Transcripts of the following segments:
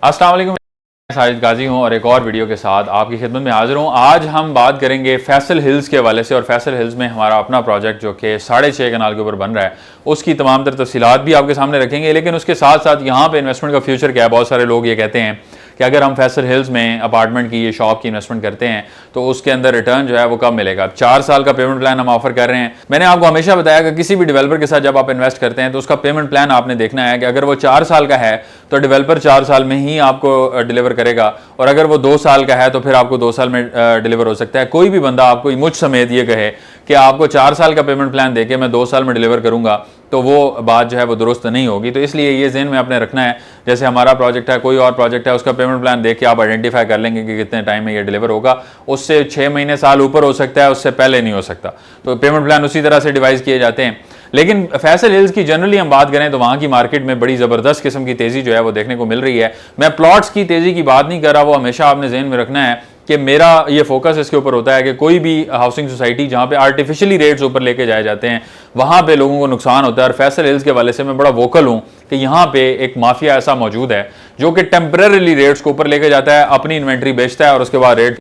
अस्सलाम वालेकुम, मैं साजिद गाजी हूँ और एक और वीडियो के साथ आपकी खिदमत में हाजिर हूँ। आज हम बात करेंगे फैसल हिल्स के हवाले से और फैसल हिल्स में हमारा अपना प्रोजेक्ट जो कि 6.5 कनाल के ऊपर बन रहा है उसकी तमाम तर तफसीलात भी आपके सामने रखेंगे। लेकिन उसके साथ साथ यहाँ पे इन्वेस्टमेंट का फ्यूचर क्या है। बहुत सारे लोग ये कहते हैं कि अगर हम फैसल हिल्स में अपार्टमेंट की ये शॉप की इन्वेस्टमेंट करते हैं तो उसके अंदर रिटर्न जो है वो कब मिलेगा। 4 साल का पेमेंट प्लान हम ऑफर कर रहे हैं। मैंने आपको हमेशा बताया कि किसी भी डेवलपर के साथ जब आप इन्वेस्ट करते हैं तो उसका पेमेंट प्लान आपने देखना है कि अगर वो 4 साल का है तो डेवलपर 4 साल में ही आपको डिलीवर करेगा, और अगर वो 2 साल का है तो फिर आपको 2 साल में डिलीवर हो सकता है। कोई भी बंदा आपको मुझ समेत ये कहे कि आपको 4 साल का पेमेंट प्लान देके मैं 2 साल में डिलीवर करूंगा तो वो बात जो है वो दुरुस्त नहीं होगी। तो इसलिए ये ज़हन में आपने रखना है, जैसे हमारा प्रोजेक्ट है, कोई और प्रोजेक्ट है, उसका पेमेंट प्लान देख के आप आइडेंटिफाई कर लेंगे कि कितने टाइम में ये डिलीवर होगा। उससे 6 महीने साल ऊपर हो सकता है, उससे पहले नहीं हो सकता। तो पेमेंट प्लान उसी तरह से डिवाइस किए जाते हैं। लेकिन फैसल हिल्स की जनरली हम बात करें तो वहाँ की मार्केट में बड़ी ज़बरदस्त किस्म की तेज़ी जो है वो देखने को मिल रही है। मैं प्लॉट्स की तेज़ी की बात नहीं कर रहा, वो हमेशा आपने ज़हन में रखना है कि मेरा ये फोकस इसके ऊपर होता है कि कोई भी हाउसिंग सोसाइटी जहाँ पे आर्टिफिशियली रेट्स ऊपर लेके जाए जाते हैं वहाँ पे लोगों को नुकसान होता है। और फैसल हिल्स के हवाले से मैं बड़ा वोकल हूँ कि यहाँ पे एक माफिया ऐसा मौजूद है जो कि टेम्पररीली रेट्स को ऊपर लेके जाता है, अपनी इन्वेंट्री बेचता है और उसके बाद रेट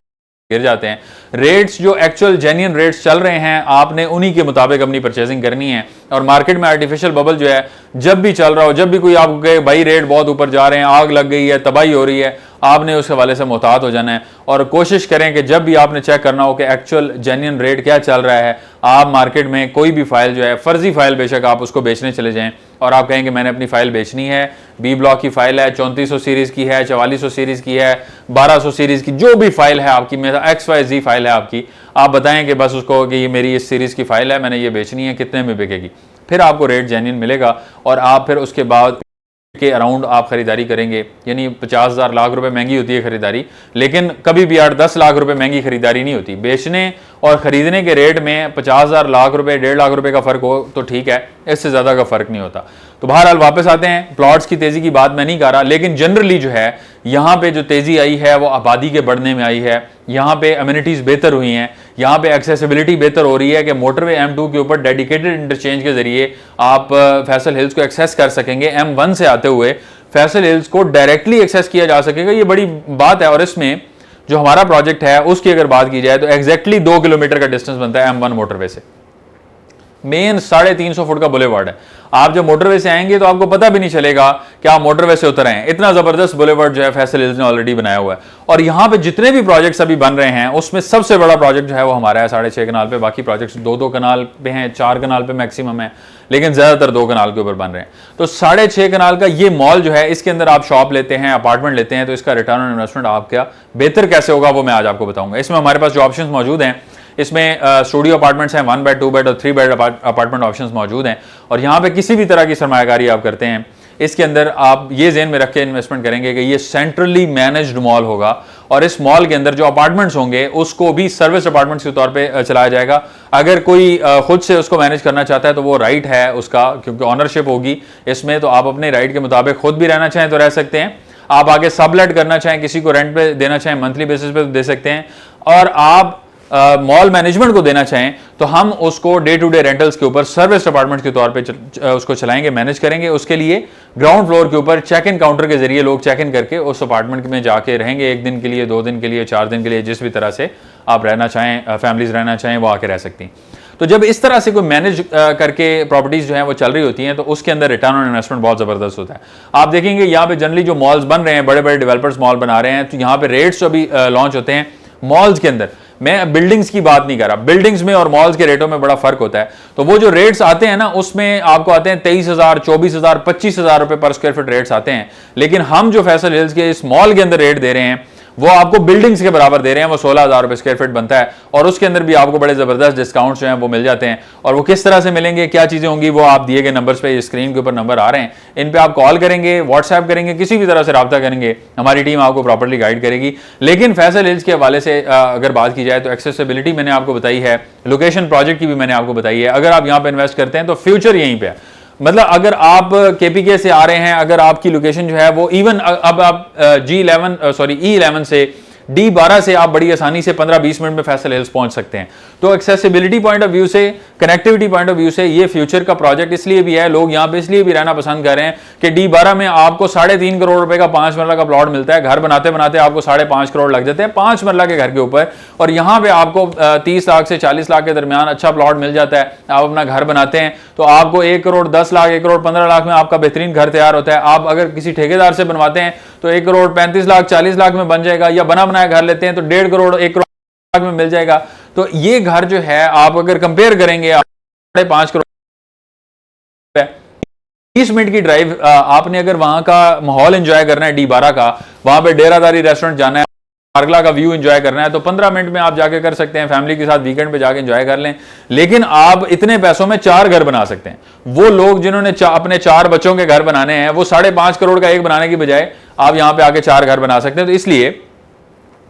गिर जाते हैं। रेट्स जो एक्चुअल जेन्युइन रेट्स चल रहे हैं आपने उन्हीं के मुताबिक अपनी परचेजिंग करनी है। और मार्केट में आर्टिफिशियल बबल जो है जब भी चल रहा हो, जब भी कोई आपको कहे भाई रेट बहुत ऊपर जा रहे हैं, आग लग गई है, तबाही हो रही है, आपने उस हवाले से मोहतात हो जाना है और कोशिश करें कि जब भी आपने चेक करना हो कि एक्चुअल जेन्युइन रेट क्या चल रहा है, आप मार्केट में कोई भी फाइल जो है, फर्जी फाइल बेशक आप उसको बेचने चले जाएं और आप कहें कि मैंने अपनी फाइल बेचनी है, बी ब्लॉक की फाइल है, 3400 सीरीज की है, 4400 सीरीज की है, 1200 सीरीज की, जो भी फाइल है आपकी, मेरा XYZ फाइल है आपकी, आप बताएं कि बस उसको कि ये मेरी इस सीरीज की फाइल है, मैंने ये बेचनी है, कितने में बिकेगी। फिर आपको रेट जेन्युइन मिलेगा और आप फिर उसके बाद के अराउंड आप खरीदारी करेंगे। यानी 50,000 लाख रुपए महंगी होती है खरीदारी, लेकिन कभी भी 8-10 लाख रुपए महंगी खरीदारी नहीं होती। बेचने और खरीदने के रेट में 50,000 लाख रुपए 1.5 लाख रुपए का फर्क हो तो ठीक है, इससे ज्यादा का फर्क नहीं होता। तो बहरहाल वापस आते हैं, प्लॉट्स की तेजी की बात मैं नहीं कर रहा, लेकिन जनरली जो है यहाँ पे जो तेजी आई है वो आबादी के बढ़ने में आई है। यहाँ पे अम्यूनिटीज बेहतर हुई हैं, यहाँ पे एक्सेसिबिलिटी बेहतर हो रही है कि मोटरवे M2 के ऊपर डेडिकेटेड इंटरचेंज के जरिए आप फैसल हिल्स को एक्सेस कर सकेंगे। M1 से आते हुए फैसल हिल्स को डायरेक्टली एक्सेस किया जा सकेगा, ये बड़ी बात है। और इसमें जो हमारा प्रोजेक्ट है उसकी अगर बात की जाए तो एग्जैक्टली 2 किलोमीटर का डिस्टेंस बनता है M1 मोटरवे से। मेन 350 फुट का बुलेवार्ड है। आप जब मोटरवे से आएंगे तो आपको पता भी नहीं चलेगा कि आप मोटरवे से उतर आए हैं। इतना जबरदस्त बुलेवार्ड जो है फैसल हिल्स ने ऑलरेडी बनाया हुआ है। और यहाँ पे जितने भी प्रोजेक्ट्स अभी बन रहे हैं उसमें सबसे बड़ा प्रोजेक्ट जो है वो हमारा है 6.5 कनाल पे। बाकी प्रोजेक्ट्स 2-2 कनाल पे हैं, 4 कनाल पे मैक्सिमम है, लेकिन ज्यादातर 2 कनाल के ऊपर बन रहे हैं। तो 6.5 कनाल का ये मॉल जो है, इसके अंदर आप शॉप लेते हैं, अपार्टमेंट लेते हैं, तो इसका रिटर्न ऑन इन्वेस्टमेंट आपका बेहतर कैसे होगा वो मैं आज आपको बताऊंगा। इसमें हमारे पास जो ऑप्शन मौजूद हैं, इसमें स्टूडियो अपार्टमेंट्स हैं, 1 बेड 2 बेड और 3 बेड अपार्टमेंट ऑप्शंस मौजूद हैं। और यहाँ पे किसी भी तरह की सरमायाकारी आप करते हैं, इसके अंदर आप ये ज़हन में रख के इन्वेस्टमेंट करेंगे कि ये सेंट्रली मैनेज्ड मॉल होगा और इस मॉल के अंदर जो अपार्टमेंट्स होंगे उसको भी सर्विस अपार्टमेंट्स के तौर पे चलाया जाएगा। अगर कोई खुद से उसको मैनेज करना चाहता है तो वो राइट है उसका, क्योंकि ऑनरशिप होगी इसमें, तो आप अपने राइट के मुताबिक खुद भी रहना चाहें तो रह सकते हैं। आप आगे सबलेट करना चाहें, किसी को रेंट पे देना चाहें, मंथली बेसिस पे तो दे सकते हैं। और आप मॉल मैनेजमेंट को देना चाहें तो हम उसको डे टू डे रेंटल्स के ऊपर सर्विस अपार्टमेंट के तौर पे उसको चलाएंगे, मैनेज करेंगे। उसके लिए ग्राउंड फ्लोर के ऊपर चेक इन काउंटर के जरिए लोग चेक इन करके उस अपार्टमेंट में जाके रहेंगे, 1 दिन के लिए, 2 दिन के लिए, 4 दिन के लिए, जिस भी तरह से आप रहना चाहें, फैमिलीज रहना चाहें, वो आके रह सकती हैं। तो जब इस तरह से कोई मैनेज करके प्रॉपर्टीज जो है वो चल रही होती हैं तो उसके अंदर रिटर्न ऑन इन्वेस्टमेंट बहुत जबरदस्त होता है। आप देखेंगे यहाँ पे जनरली जो मॉल्स बन रहे हैं, बड़े बड़े डेवलपर्स मॉल बना रहे हैं, तो यहाँ पे रेट्स अभी लॉन्च होते हैं मॉल्स के अंदर। मैं बिल्डिंग्स की बात नहीं कर रहा, बिल्डिंग्स में और मॉल्स के रेटों में बड़ा फर्क होता है। तो वो जो रेट्स आते हैं ना उसमें आपको आते हैं 23,000, 24,000, 25,000 रुपए पर स्क्वायर फीट रेट्स आते हैं। लेकिन हम जो फैसल हिल्स के इस मॉल के अंदर रेट दे रहे हैं वो आपको बिल्डिंग्स के बराबर दे रहे हैं, वो 16,000 रुपए स्क्वायर फीट बनता है। और उसके अंदर भी आपको बड़े जबरदस्त डिस्काउंट जो हैं वो मिल जाते हैं। और वो किस तरह से मिलेंगे, क्या चीजें होंगी, वो आप दिए गए नंबर्स पे, स्क्रीन के ऊपर नंबर आ रहे हैं, इन पे आप कॉल करेंगे, व्हाट्सएप करेंगे, किसी भी तरह से रब्ता करेंगे, हमारी टीम आपको प्रॉपर्ली गाइड करेगी। लेकिन फैसल हिल्स के हवाले से अगर बात की जाए तो एक्सेसिबिलिटी मैंने आपको बताई है, लोकेशन प्रोजेक्ट की भी मैंने आपको बताई है। अगर आप यहाँ पे इन्वेस्ट करते हैं तो फ्यूचर यहीं पे है। मतलब अगर आप KPK से आ रहे हैं, अगर आपकी लोकेशन जो है वो इवन अब आप E11 से D12 से आप बड़ी आसानी से 15-20 मिनट में फैसल हिल्स पहुंच सकते हैं। तो एक्सेसिबिलिटी पॉइंट ऑफ व्यू से, कनेक्टिविटी पॉइंट ऑफ व्यू से ये फ्यूचर का प्रोजेक्ट इसलिए भी है, लोग यहाँ पे इसलिए भी रहना पसंद कर रहे हैं कि D12 में आपको 3.5 करोड़ रुपए का 5 मरला का प्लॉट मिलता है। घर बनाते बनाते आपको 5.5 करोड़ लग जाते हैं 5 मरला के घर के ऊपर, और यहाँ पे आपको 30 लाख से 40 लाख के दरमियान अच्छा प्लॉट मिल जाता है। आप अपना घर बनाते हैं तो आपको 1 करोड़ 10 लाख, 1 करोड़ 15 लाख में आपका बेहतरीन घर तैयार होता है। आप अगर किसी ठेकेदार से बनवाते हैं तो 1 करोड़ 35 लाख 40 लाख में बन जाएगा, या बना बनाया घर लेते हैं तो 1.5 करोड़ 1 करोड़ लाख में मिल जाएगा। तो ये घर जो है आप अगर कंपेयर करेंगे 5.5 करोड़ 20 मिनट की ड्राइव, आपने अगर वहां का माहौल एंजॉय करना है D12 का, वहां पे डेरादारी रेस्टोरेंट जाना है, मार्गला का व्यू एंजॉय करना है, तो 15 मिनट में आप जाके कर सकते हैं, फैमिली के साथ वीकेंड पे जाके एंजॉय कर लें। लेकिन आप इतने पैसों में 4 घर बना सकते हैं। वो लोग जिन्होंने अपने 4 बच्चों के घर बनाने हैं, वो 5.5 करोड़ का एक बनाने की बजाय आप यहां पे आके 4 घर बना सकते हैं। तो इसलिए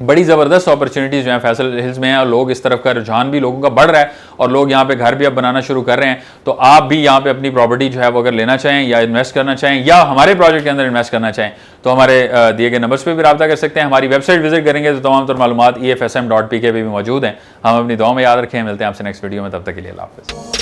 बड़ी ज़बरदस्त अपॉर्चुनिटीज़ जो हैं फैसल हिल्स में हैं, और लोग इस तरफ का रुझान भी लोगों का बढ़ रहा है, और लोग यहाँ पे घर भी अब बनाना शुरू कर रहे हैं। तो आप भी यहाँ पे अपनी प्रॉपर्टी जो है वो अगर लेना चाहें या इन्वेस्ट करना चाहें या हमारे प्रोजेक्ट के अंदर इन्वेस्ट करना चाहें, तो हमारे दिए गए नंबर्स पे भी रब्ता कर सकते हैं। हमारी वेबसाइट विजिट करेंगे तो तमाम तर मालूमात EFSM.pk पे भी मौजूद हैं। हम अपनी दुआ में याद रखें। मिलते हैं आपसे नेक्स्ट वीडियो में, तब तक के लिए अल्लाह हाफ़िज़।